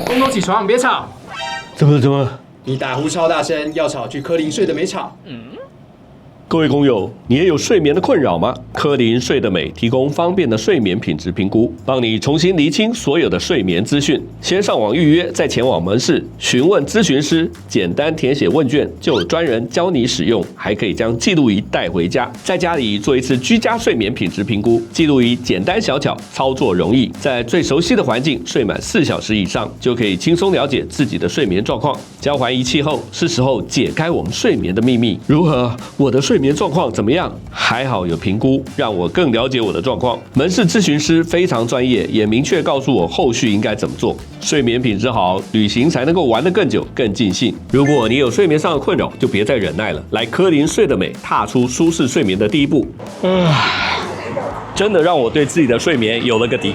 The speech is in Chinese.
公公起床，别吵！怎么？你打呼超大声，要吵去柯林睡得美吵。各位工友，你也有睡眠的困扰吗？柯林睡得美提供方便的睡眠品质评估，帮你重新厘清所有的睡眠资讯。先上网预约，再前往门市询问咨询师，简单填写问卷就有专人教你使用，还可以将记录仪带回家，在家里做一次居家睡眠品质评估。记录仪简单小巧，操作容易，在最熟悉的环境睡满4小时以上，就可以轻松了解自己的睡眠状况。交还仪器后，是时候解开我们睡眠的秘密。如何？我的睡眠状况怎么样？还好有评估，让我更了解我的状况。门市咨询师非常专业，也明确告诉我后续应该怎么做。睡眠品质好，旅行才能够玩得更久、更尽兴。如果你有睡眠上的困扰，就别再忍耐了，来柯林睡得美，踏出舒适睡眠的第一步。真的让我对自己的睡眠有了个底。